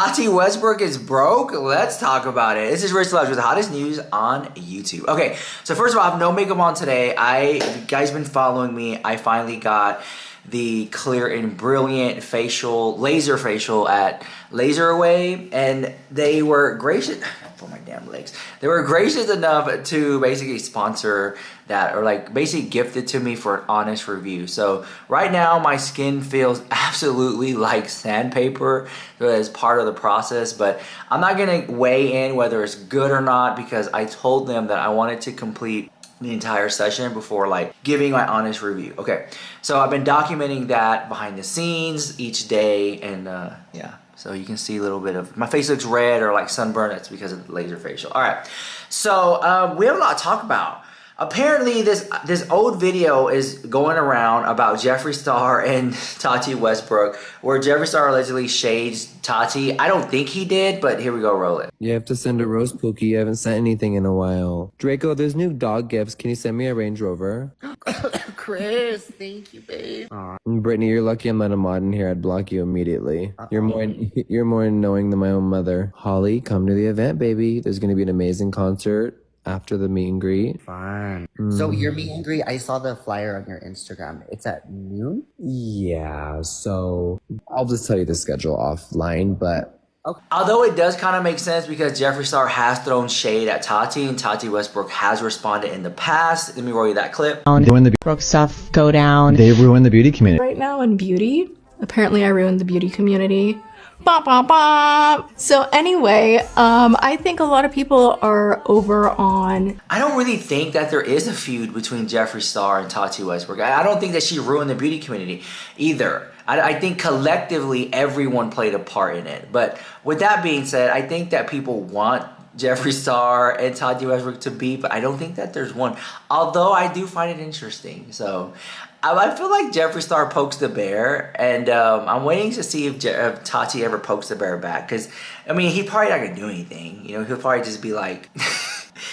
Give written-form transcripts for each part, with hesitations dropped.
Tati Westbrook is broke? Let's talk about it. This is Rich Loves with the hottest news on YouTube. Okay, so first of all, I have no makeup on today. If you guys been following me, I finally got the Clear and Brilliant laser facial at Laser Away, and they were gracious. For my damn legs. They were gracious enough to basically sponsor that, or like basically gift it to me for an honest review. So right now my skin feels absolutely like sandpaper as part of the process, but I'm not gonna weigh in whether it's good or not because I told them that I wanted to complete the entire session before like giving my honest review. Okay, so I've been documenting that behind the scenes each day, and yeah. So you can see a little bit of, my face looks red or like sunburn. That's because of the laser facial. All right, so we have a lot to talk about. Apparently this old video is going around about Jeffree Star and Tati Westbrook, where Jeffree Star allegedly shades Tati. I don't think he did, but here we go, roll it. You have to send a rose, Pookie. You haven't sent anything in a while. Draco, there's new dog gifts. Can you send me a Range Rover? Chris, thank you, babe. Brittany, you're lucky I'm not a mod in here. I'd block you immediately. You're more annoying than my own mother. Holly, come to the event, baby. There's gonna be an amazing concert after the meet and greet. Fine. So your meet and greet, I saw the flyer on your Instagram. It's at noon? Yeah, so I'll just tell you the schedule offline, but okay. Although it does kind of make sense because Jeffree Star has thrown shade at Tati, and Tati Westbrook has responded in the past. Let me roll you that clip. When the broke stuff go down, they ruin the beauty community. Right now in beauty, apparently I ruined the beauty community. Bop, bop, bop. So anyway, I think a lot of people are over on... I don't really think that there is a feud between Jeffree Star and Tati Westbrook. I don't think that she ruined the beauty community either. I think collectively everyone played a part in it. But with that being said, I think that people want Jeffree Star and Tati Westbrook to be, but I don't think that there's one. Although I do find it interesting. So I feel like Jeffree Star pokes the bear, and I'm waiting to see if Tati ever pokes the bear back. Because, I mean, he's probably not going to do anything. You know, he'll probably just be like,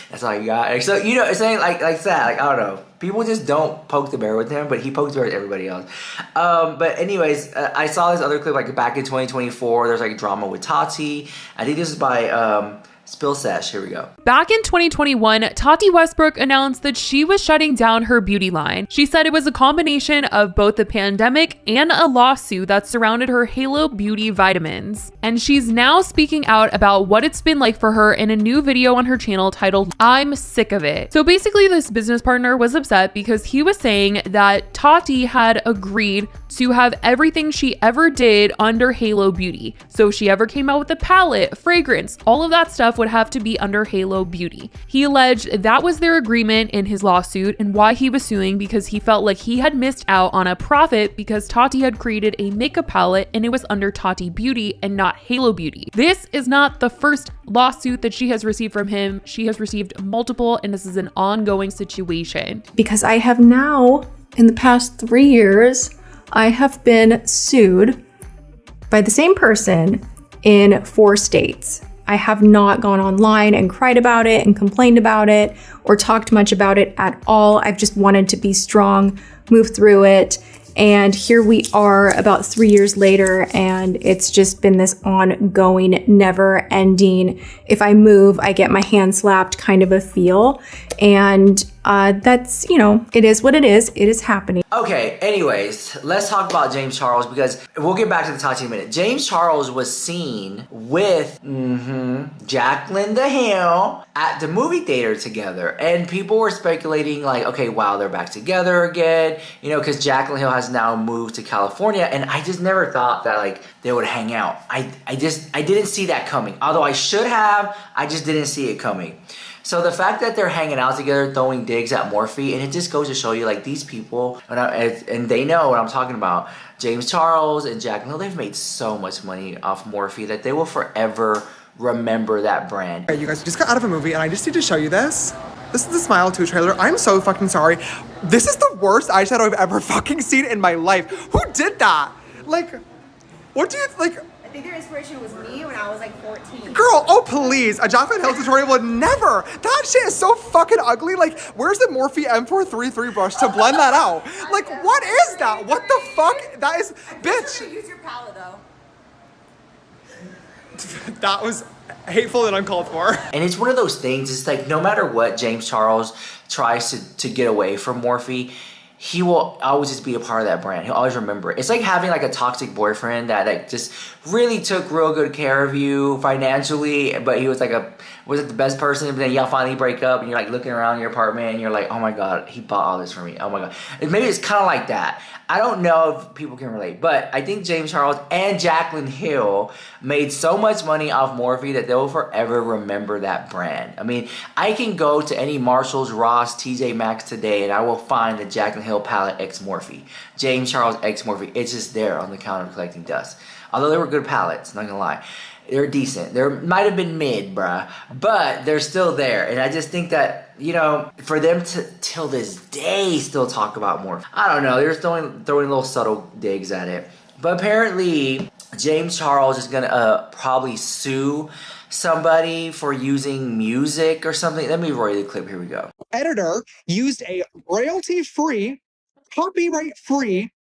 that's all you got. So, you know, it's saying like that. Like, I don't know. People just don't poke the bear with him, but he pokes the bear with everybody else. But anyways, I saw this other clip like back in 2024. There's like drama with Tati. I think this is by... Spill Sash, here we go. Back in 2021, Tati Westbrook announced that she was shutting down her beauty line. She said it was a combination of both the pandemic and a lawsuit that surrounded her Halo Beauty vitamins. And she's now speaking out about what it's been like for her in a new video on her channel titled, I'm Sick of It. So basically this business partner was upset because he was saying that Tati had agreed to have everything she ever did under Halo Beauty. So if she ever came out with a palette, fragrance, all of that stuff would have to be under Halo Beauty. He alleged that was their agreement in his lawsuit and why he was suing, because he felt like he had missed out on a profit because Tati had created a makeup palette and it was under Tati Beauty and not Halo Beauty. This is not the first lawsuit that she has received from him. She has received multiple, and this is an ongoing situation. Because I have now, in the past 3 years, I have been sued by the same person in 4 states. I have not gone online and cried about it and complained about it or talked much about it at all. I've just wanted to be strong, move through it. And here we are about 3 years later, and it's just been this ongoing, never ending, if I move, I get my hand slapped kind of a feel. And that's, you know, it is what it is. It is happening. Okay, anyways, let's talk about James Charles, because we'll get back to the Tati in a minute. James Charles was seen with Jacqueline the Hill at the movie theater together. And people were speculating like, okay, wow, they're back together again. You know, because Jacqueline Hill has now moved to California. And I just never thought that like they would hang out. I didn't see that coming. Although I should have, I just didn't see it coming. So the fact that they're hanging out together, throwing digs at Morphe, and it just goes to show you, like, these people, and they know what I'm talking about. James Charles and Jacqueline Hill, they've made so much money off Morphe that they will forever remember that brand. Hey, you guys just got out of a movie, and I just need to show you this. This is the Smile 2 trailer. I'm so fucking sorry. This is the worst eyeshadow I've ever fucking seen in my life. Who did that? Like, what do you, like... I think their inspiration was me when I was like 14. Girl, oh please, a Jacqueline Hill tutorial would never. That shit is so fucking ugly. Like, where's the Morphe M433 brush to blend that out? Like, what is that? What the fuck? That is, bitch. Use your palette though. That was hateful and uncalled for. And it's one of those things, it's like no matter what James Charles tries to get away from Morphe, he will always just be a part of that brand. He'll always remember it. It's like having like a toxic boyfriend that like just really took real good care of you financially, but he was like wasn't the best person, but then y'all finally break up and you're like looking around your apartment and you're like, oh my God, he bought all this for me. Oh my God. And maybe it's kind of like that. I don't know if people can relate, but I think James Charles and Jaclyn Hill made so much money off Morphe that they'll forever remember that brand. I mean, I can go to any Marshalls, Ross, TJ Maxx today and I will find the Jaclyn Hill palette X Morphe. James Charles X Morphe. It's just there on the counter collecting dust. Although they were good palettes, not gonna lie. They're decent. They might have been mid, bruh, but they're still there. And I just think that, you know, for them to, till this day, still talk about more. I don't know. They're throwing little subtle digs at it. But apparently, James Charles is going to probably sue somebody for using music or something. Let me roll the clip. Here we go. Editor used a royalty-free, copyright-free,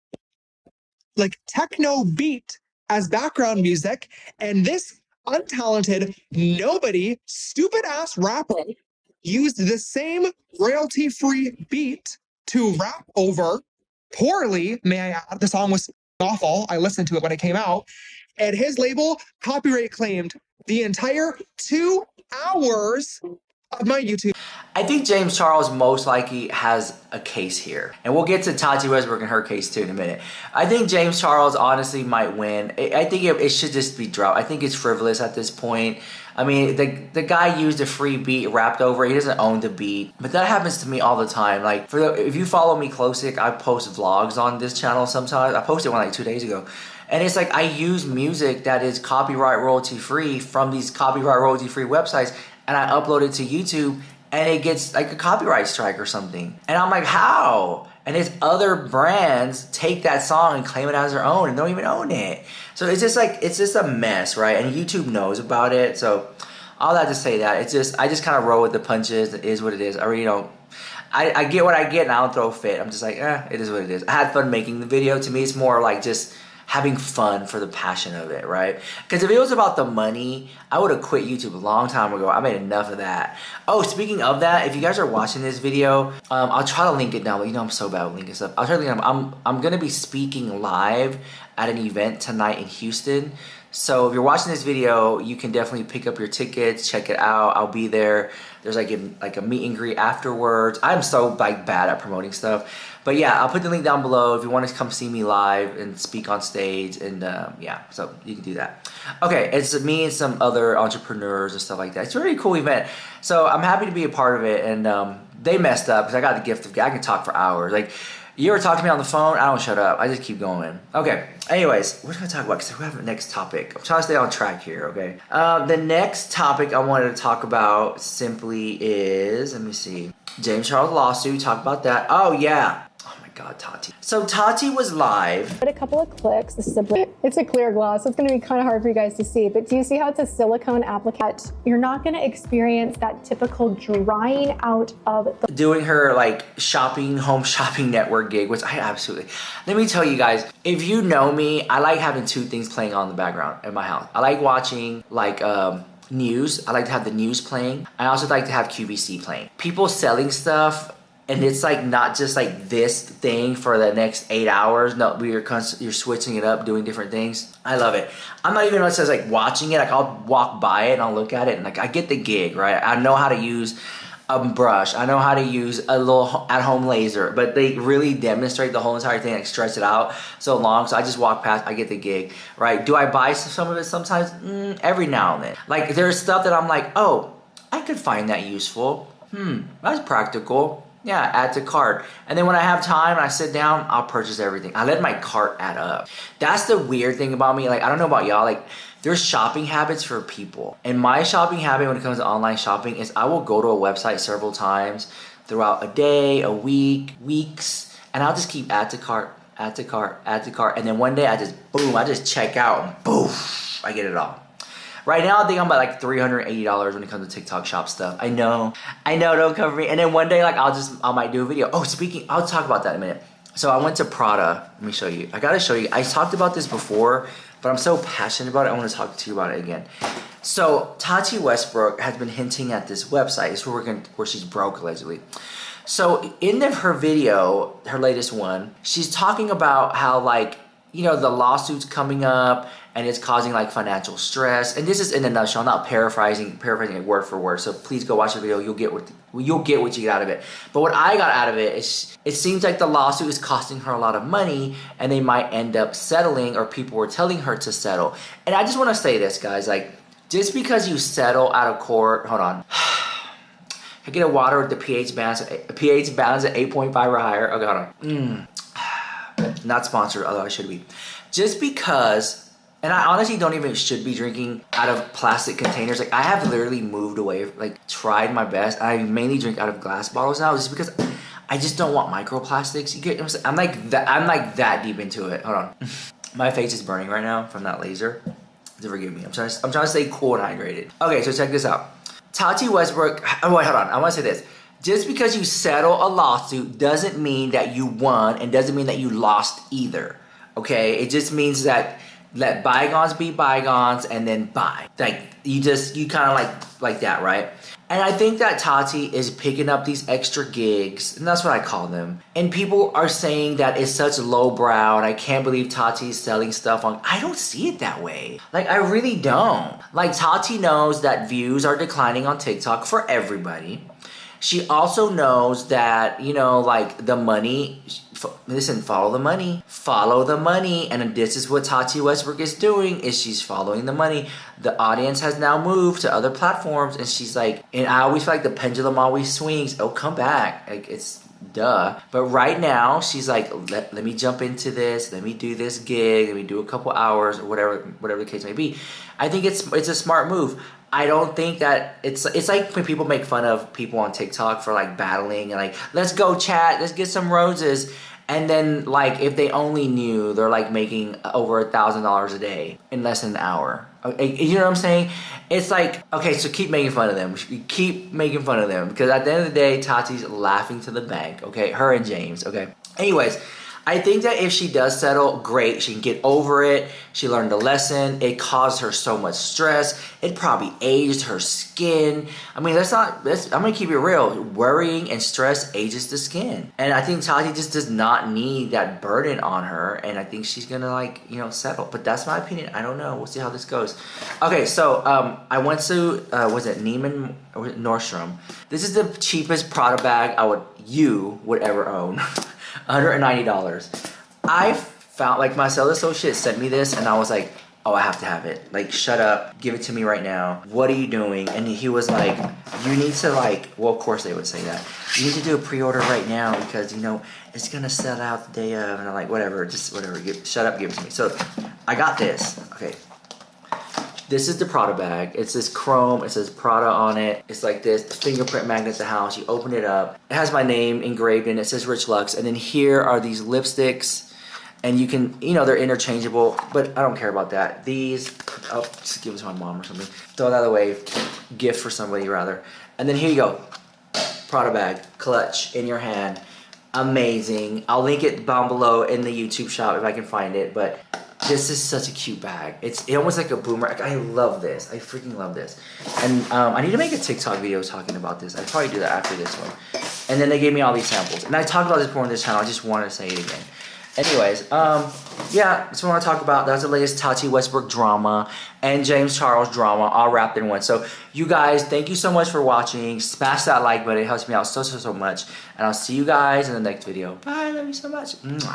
like techno beat as background music, and this untalented, nobody, stupid ass rapper used the same royalty-free beat to rap over poorly, may I add. The song was awful. I listened to it when it came out, and his label copyright claimed the entire 2 hours of my YouTube. I think James Charles most likely has a case here. And we'll get to Tati Westbrook and her case too in a minute. I think James Charles honestly might win. I think it should just be dropped. I think it's frivolous at this point. I mean, the guy used a free beat, rapped over it. He doesn't own the beat. But that happens to me all the time. Like, if you follow me closely, I post vlogs on this channel sometimes. I posted one like 2 days ago. And it's like I use music that is copyright royalty free from these copyright royalty free websites, and I upload it to YouTube, and it gets like a copyright strike or something. And I'm like, how? And it's other brands take that song and claim it as their own and don't even own it. So it's just like, it's just a mess, right? And YouTube knows about it. So all that to say that, I just kind of roll with the punches. It is what it is. I really don't, I get what I get and I don't throw a fit. I'm just like, it is what it is. I had fun making the video. To me, it's more like just having fun for the passion of it, right? Because if it was about the money, I would have quit YouTube a long time ago. I made enough of that. Oh, speaking of that, if you guys are watching this video, I'll try to link it down. But you know I'm so bad with linking stuff. I'll try to link it. I'm gonna be speaking live at an event tonight in Houston. So if you're watching this video, you can definitely pick up your tickets, check it out. I'll be there. There's like a meet and greet afterwards. I'm so like bad at promoting stuff. But yeah, I'll put the link down below if you want to come see me live and speak on stage. And yeah, so you can do that. Okay, it's me and some other entrepreneurs and stuff like that. It's a really cool event. So I'm happy to be a part of it. And they messed up because I got the gift of, I can talk for hours. Like, you ever talk to me on the phone? I don't shut up. I just keep going. Okay. Anyways, what are we going to talk about? Because we have the next topic. I'm trying to stay on track here, okay? The next topic I wanted to talk about simply is, let me see. James Charles lawsuit. Talk about that. Oh, yeah. Oh, my God, Tati. So Tati was live. A couple of clicks. This is it's a clear gloss, so it's going to be kind of hard for you guys to see. But do you see how it's a silicone applique? You're not going to experience that typical drying out of the... Doing her like home shopping network gig, which I absolutely... Let me tell you guys, if you know me, I like having 2 things playing on in the background in my house. I like watching like news. I like to have the news playing. I also like to have QVC playing. People selling stuff. And it's like not just like this thing for the next 8 hours. No, you're switching it up, doing different things. I love it. I'm not even much as like watching it. Like I'll walk by it and I'll look at it and like I get the gig, right? I know how to use a brush. I know how to use a little at-home laser, but they really demonstrate the whole entire thing, like stretch it out so long. So I just walk past, I get the gig, right? Do I buy some of it sometimes? Every now and then. Like there's stuff that I'm like, oh, I could find that useful. That's practical. Yeah, add to cart. And then when I have time and I sit down, I'll purchase everything. I let my cart add up. That's the weird thing about me. Like, I don't know about y'all. Like, there's shopping habits for people. And my shopping habit when it comes to online shopping is I will go to a website several times throughout a day, a week, weeks, and I'll just keep add to cart, add to cart, add to cart. And then one day I just check out and boom, I get it all. Right now, I think I'm at like $380 when it comes to TikTok shop stuff. I know, don't cover me. And then one day, like I might do a video. Oh, I'll talk about that in a minute. So I went to Prada. Let me show you. I gotta show you. I talked about this before, but I'm so passionate about it, I want to talk to you about it again. So Tati Westbrook has been hinting at this website. It's where she's broke, allegedly. So in her video, her latest one, she's talking about how, like, you know, the lawsuit's coming up and it's causing like financial stress. And this is in a nutshell. I'm not paraphrasing it word for word. So please go watch the video. You'll get what you get out of it. But what I got out of it is, it seems like the lawsuit is costing her a lot of money, and they might end up settling, or people were telling her to settle. And I just want to say this, guys. Like, just because you settle out of court, hold on. I get a water with the pH balance at 8.5 or higher. Okay, hold on. Not sponsored, although I should be. Just because, and I honestly don't even should be drinking out of plastic containers. Like, I have literally moved away, like, tried my best. I mainly drink out of glass bottles now, just because I just don't want microplastics. You get what I'm saying? I'm like that deep into it. Hold on. My face is burning right now from that laser. Forgive me. I'm trying to stay cool and hydrated. Okay, so check this out. Tati Westbrook. Oh wait, hold on. I want to say this. Just because you settle a lawsuit doesn't mean that you won, and doesn't mean that you lost either. Okay? It just means that let bygones be bygones, and then bye. Like, you kind of like that, right? And I think that Tati is picking up these extra gigs, and that's what I call them. And people are saying that it's such lowbrow, and I can't believe Tati's selling stuff on. I don't see it that way. Like, I really don't. Like, Tati knows that views are declining on TikTok for everybody. She also knows that, you know, like, the money, listen, follow the money. Follow the money. And this is what Tati Westbrook is doing, is she's following the money. The audience has now moved to other platforms, and she's like, and I always feel like the pendulum always swings. Oh, come back. Like, it's duh. But right now, she's like, let me jump into this. Let me do this gig. Let me do a couple hours, or whatever the case may be. I think it's a smart move. I don't think that it's like when people make fun of people on TikTok for like battling and like, let's go chat, let's get some roses. And then, like, if they only knew, they're like making over $1,000 a day in less than an hour. You know what I'm saying? It's like, okay, so keep making fun of them. Keep making fun of them, because at the end of the day, Tati's laughing to the bank. Okay, her and James. Okay. Anyways, I think that if she does settle, great. She can get over it. She learned a lesson. It caused her so much stress. It probably aged her skin. I mean, I'm going to keep it real. Worrying and stress ages the skin. And I think Tati just does not need that burden on her. And I think she's going to, like, you know, settle. But that's my opinion. I don't know. We'll see how this goes. Okay, so I went to, was it Neiman or Nordstrom? This is the cheapest Prada bag you would ever own. $190. I found, like, my sales associate sent me this, and I was like, oh, I have to have it. Like, shut up, give it to me right now. What are you doing? And he was like, you need to, like, well, of course they would say that. You need to do a pre-order right now, because, you know, it's gonna sell out the day of. And I'm like, whatever, just whatever. Shut up, give it to me. So I got this. Okay. This is the Prada bag. It's this chrome. It says Prada on it. It's like this fingerprint magnet at the house. You open it up. It has my name engraved in it. It says Rich Lux. And then here are these lipsticks. And you can, you know, they're interchangeable. But I don't care about that. These, I'll just give them to my mom or something. Throw that away. Gift for somebody, rather. And then here you go. Prada bag. Clutch in your hand. Amazing. I'll link it down below in the YouTube shop if I can find it. But this is such a cute bag. It's almost like a boomerang. I love this. I freaking love this. And I need to make a TikTok video talking about this. I'll probably do that after this one. And then they gave me all these samples. And I talked about this before on this channel. I just wanted to say it again. Anyways, yeah, that's what I want to talk about. That's the latest Tati Westbrook drama and James Charles drama all wrapped in one. So you guys, thank you so much for watching. Smash that like button. It helps me out so much. And I'll see you guys in the next video. Bye. Love you so much. Mwah.